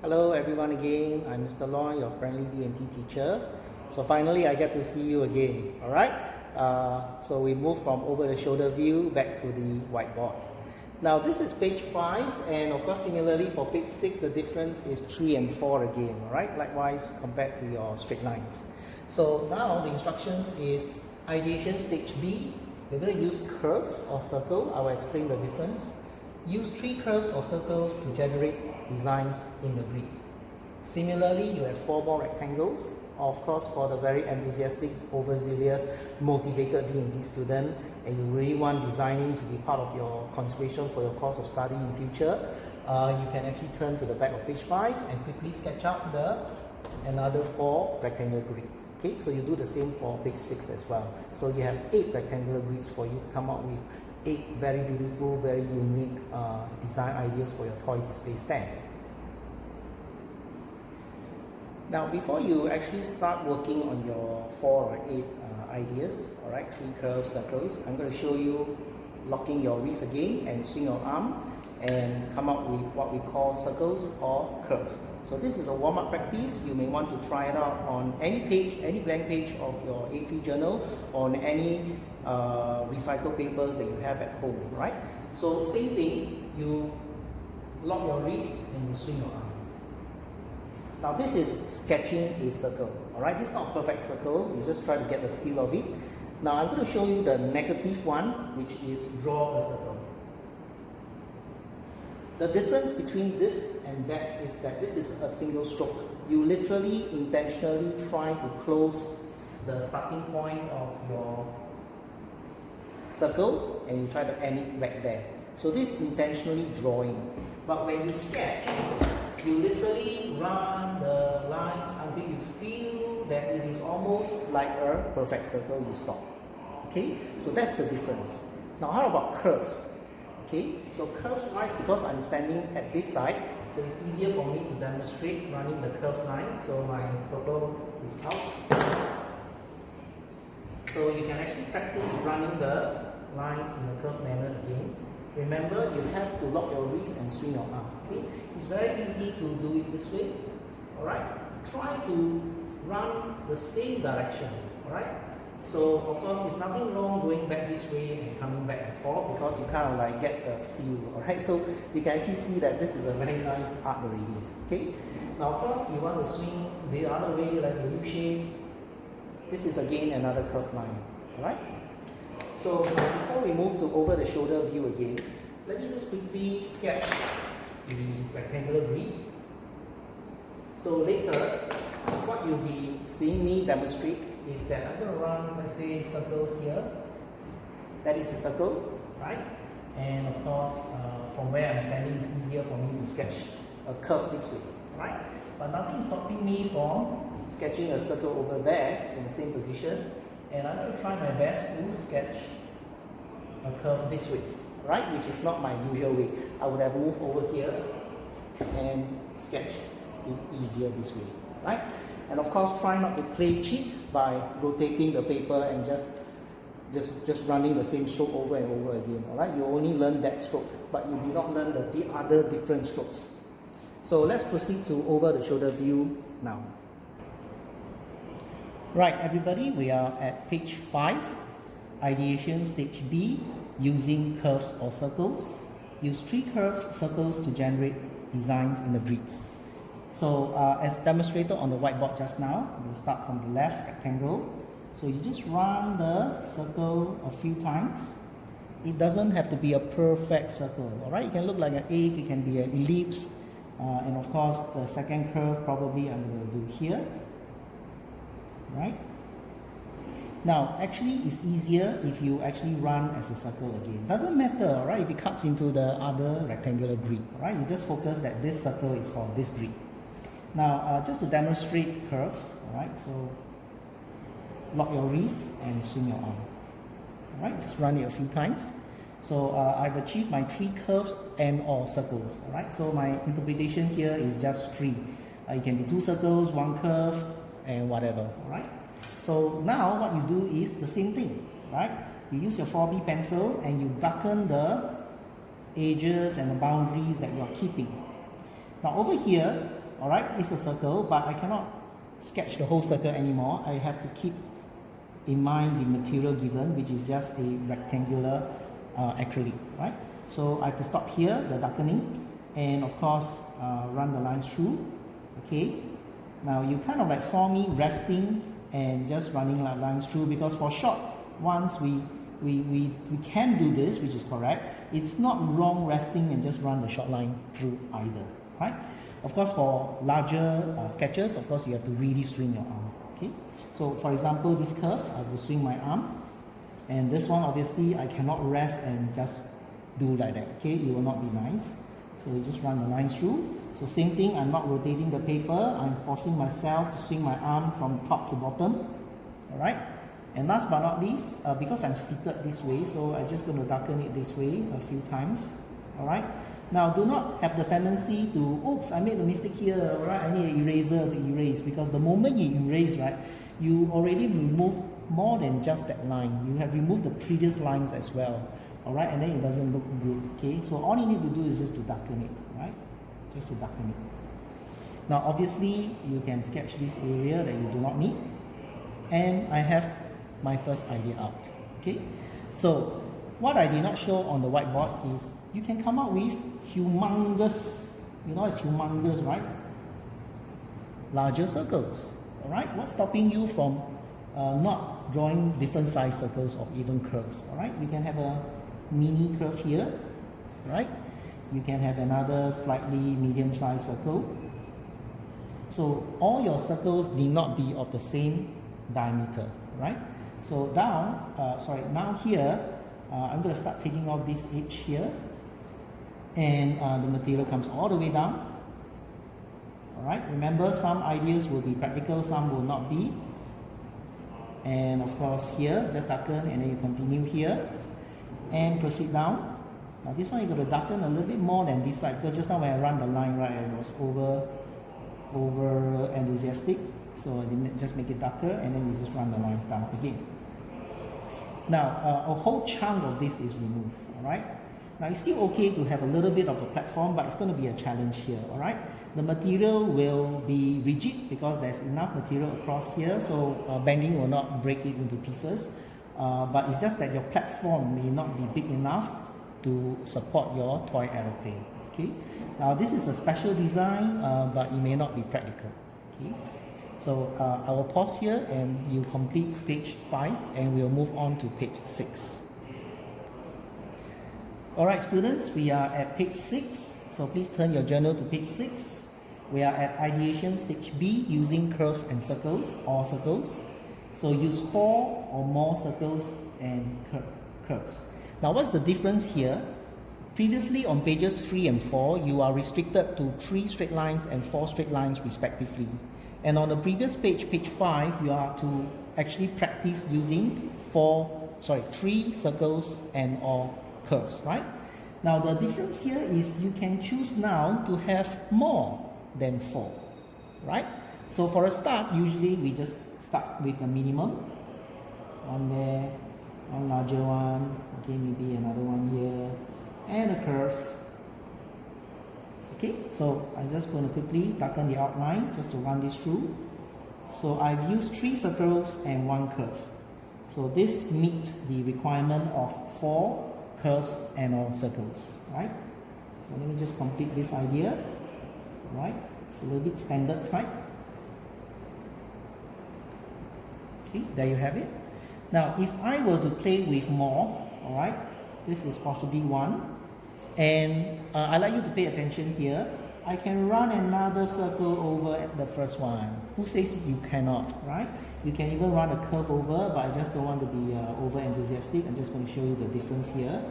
Hello everyone again, I'm Mr. Loy, your friendly D&T teacher. So finally I get to see you again, alright? So we move from over the shoulder view back to the whiteboard. Now this is page 5, and of course similarly for page 6 the difference is 3 and 4 again, alright? Likewise compared to your straight lines. So now the instructions is ideation stage B. We're going to use curves or circle. I will explain the difference. Use 3 curves or circles to generate designs in the grids. Similarly, you have 4 more rectangles. Of course, for the very enthusiastic, overzealous, motivated D&T student, and you really want designing to be part of your consideration for your course of study in future, you can actually turn to the back of page 5 and quickly sketch out another 4 rectangular grids. Okay, so you do the same for page 6 as well. So you have 8 rectangular grids for you to come up with 8 very beautiful, very unique design ideas for your toy display stand. Now, before you actually start working on your 4 or 8 ideas, alright, 3 curves, circles, I'm going to show you locking your wrist again and swing your arm and come up with what we call circles or curves. So this is a warm-up practice. You may want to try it out on any page, any blank page of your A3 journal, on any recycled papers that you have at home, right? So same thing, you lock your wrist and you swing your arm. Now this is sketching a circle, alright? This is not a perfect circle, you just try to get the feel of it. Now I'm going to show you the negative one, which is draw a circle. The difference between this and that is that this is a single stroke. You literally, intentionally try to close the starting point of your circle and you try to end it back there. So this is intentionally drawing. But when you sketch, you literally run the lines until you feel that it is almost like a perfect circle, you stop. Okay, so that's the difference. Now how about curves? Okay, so curves wise, because I'm standing at this side, so it's easier for me to demonstrate running the curve line. So my purple is out. So you can actually practice running the lines in a curved manner again. Remember, you have to lock your wrist and swing your arm. Okay, it's very easy to do it this way. Alright, try to run the same direction. Alright. So of course, there's nothing wrong going back this way and coming back and forth because you kind of like get the feel, alright? So you can actually see that this is a very nice art already, okay? Now of course, you want to swing the other way like a U shape. This is again another curved line, alright? So before we move to over the shoulder view again, let me just quickly sketch the rectangular grid. So later, what you'll be seeing me demonstrate is that I'm going to run, let's say, circles here. That is a circle, right? And of course, from where I'm standing, it's easier for me to sketch a curve this way, right? But nothing is stopping me from sketching a circle over there in the same position. And I'm going to try my best to sketch a curve this way, right? Which is not my usual way. I would have moved over here and sketched it easier this way, right? And of course, try not to play cheat by rotating the paper and just running the same stroke over and over again. All right, you only learn that stroke, but you do not learn the other different strokes. So let's proceed to over the shoulder view now. Right, everybody, we are at page 5, ideation stage B, using curves or circles. Use 3 curves, circles to generate designs in the grids. So as demonstrated on the whiteboard just now, we'll start from the left rectangle. So you just run the circle a few times. It doesn't have to be a perfect circle, alright? It can look like an egg, it can be an ellipse, and of course the second curve probably I'm going to do here, right? Now actually it's easier if you actually run as a circle again. Doesn't matter, alright, if it cuts into the other rectangular grid, alright? You just focus that this circle is for this grid. Now, just to demonstrate curves, alright, so lock your wrist and swing your arm. Alright, just run it a few times. So I've achieved my 3 curves and or circles. Alright, so my interpretation here is just 3. It can be 2 circles, 1 curve, and whatever. Alright, so now what you do is the same thing. Right, you use your 4B pencil and you darken the edges and the boundaries that you are keeping. Now over here, Alright, it's a circle, but I cannot sketch the whole circle anymore. I have to keep in mind the material given, which is just a rectangular acrylic, right? So I have to stop here, the darkening, and of course run the lines through. Okay, now you kind of like saw me resting and just running lines through, because for short ones we can do this, which is correct. It's not wrong resting and just run the short line through either, right? Of course, for larger sketches, of course you have to really swing your arm. Okay, so for example, this curve, I have to swing my arm, and this one obviously I cannot rest and just do like that. Okay, it will not be nice. So you just run the lines through. So same thing, I'm not rotating the paper, I'm forcing myself to swing my arm from top to bottom. Alright, and last but not least, because I'm seated this way, so I'm just going to darken it this way a few times. Alright, now do not have the tendency to, oops, I made a mistake here, alright, I need an eraser to erase, because the moment you erase, right, you already remove more than just that line. You have removed the previous lines as well. Alright, and then it doesn't look good. Okay, so all you need to do is just to darken it, right? Just to darken it. Now obviously you can sketch this area that you do not need, and I have my first idea out. Okay, so what I did not show on the whiteboard is you can come up with humongous, you know it's humongous, right? Larger circles. Alright, what's stopping you from not drawing different size circles or even curves? Alright, you can have a mini curve here, right? You can have another slightly medium-sized circle. So all your circles need not be of the same diameter, right? So now here, I'm going to start taking off this edge here, and the material comes all the way down. Alright, remember some ideas will be practical, some will not be. And of course here, just darken, and then you continue here and proceed down. Now this one you got to darken a little bit more than this side, because just now when I run the line, right, I was over enthusiastic. So just make it darker, and then you just run the lines down again. Now a whole chunk of this is removed. Alright, now it's still okay to have a little bit of a platform, but it's going to be a challenge here. Alright, the material will be rigid because there's enough material across here, so bending will not break it into pieces. But it's just that your platform may not be big enough to support your toy aeroplane. Okay, now this is a special design, but it may not be practical. Okay, so I will pause here and you complete page 5, and we'll move on to page 6. Alright students, we are at page 6, so please turn your journal to page 6. We are at ideation stage B, using curves and circles, or circles. So use 4 or more circles and curves. Now what's the difference here? Previously on pages 3 and 4, you are restricted to 3 straight lines and 4 straight lines respectively. And on the previous page, page 5, you are to actually practice using 3 circles and or curves, right? Now the difference here is you can choose now to have more than 4, right? So for a start, usually we just start with the minimum. One there, one larger one, okay, maybe another one here, and a curve. Okay, so I'm just going to quickly darken the outline just to run this through. So I've used 3 circles and 1 curve. So this meets the requirement of 4 curves and or circles, right? So let me just complete this idea, right? It's a little bit standard type. Okay, there you have it. Now, if I were to play with more, alright, this is possibly 1. And I'd like you to pay attention here. I can run another circle over at the first one. Who says you cannot, right? You can even run a curve over, but I just don't want to be over enthusiastic. I'm just going to show you the difference here.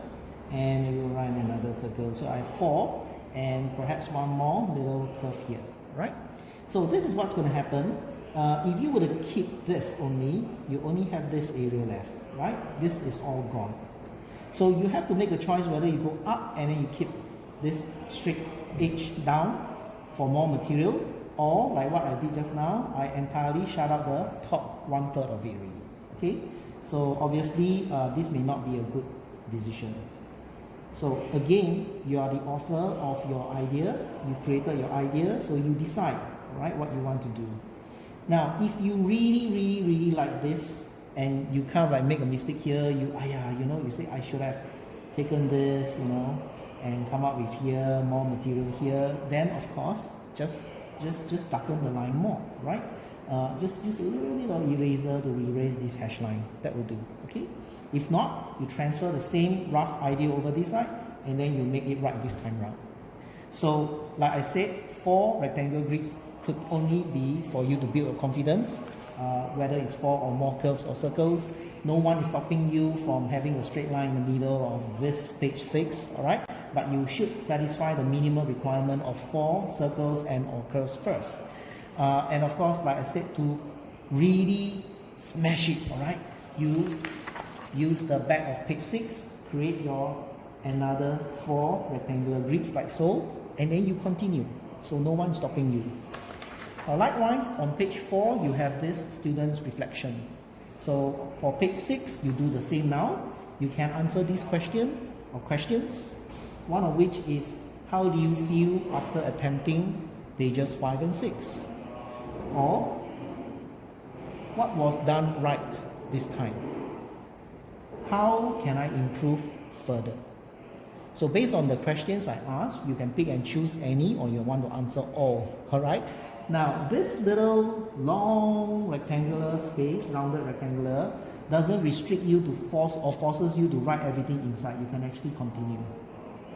And you will run another circle. So I have 4 and perhaps 1 more little curve here, right? So this is what's going to happen. If you were to keep this only, you only have this area left, right? This is all gone. So you have to make a choice whether you go up and then you keep this straight edge down for more material, or like what I did just now, I entirely shut out the top 1/3 of it already. Okay, so obviously this may not be a good decision. So again, you are the author of your idea, you created your idea, so you decide, right, what you want to do. Now, if you really like this, and you kind of like make a mistake here, you say, I should have taken this, and come up with here, more material here, then of course, just darken the line more, right? Just a little bit of eraser to erase this hash line, that will do, okay? If not, you transfer the same rough idea over this side, and then you make it right this time round. So, like I said, 4 rectangular grids could only be for you to build a confidence, whether it's 4 or more curves or circles. No one is stopping you from having a straight line in the middle of this page 6, alright? But you should satisfy the minimum requirement of 4 circles and or curves first. And of course, like I said, to really smash it, alright? You use the back of page 6, create your another 4 rectangular grids like so, and then you continue. So no one stopping you. Likewise, on page 4, you have this student's reflection. So for page 6, you do the same now. You can answer this question or questions, one of which is, how do you feel after attempting pages 5 and 6? Or, what was done right this time? How can I improve further? So based on the questions I asked, you can pick and choose any, or you want to answer all, alright? Now, this little long rectangular space, rounded rectangular, doesn't restrict you to forces you to write everything inside. You can actually continue,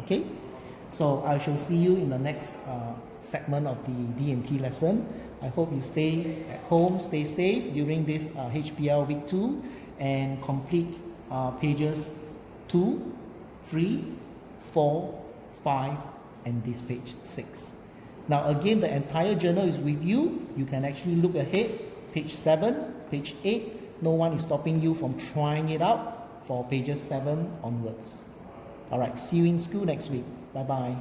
okay? So I shall see you in the next segment of the D&T lesson. I hope you stay at home, stay safe during this HPL week 2, and complete pages 2, 3, 4, 5, and this page 6. Now again, the entire journal is with you. You can actually look ahead, page 7, page 8. No one is stopping you from trying it out for pages 7 onwards. Alright, see you in school next week. Bye-bye.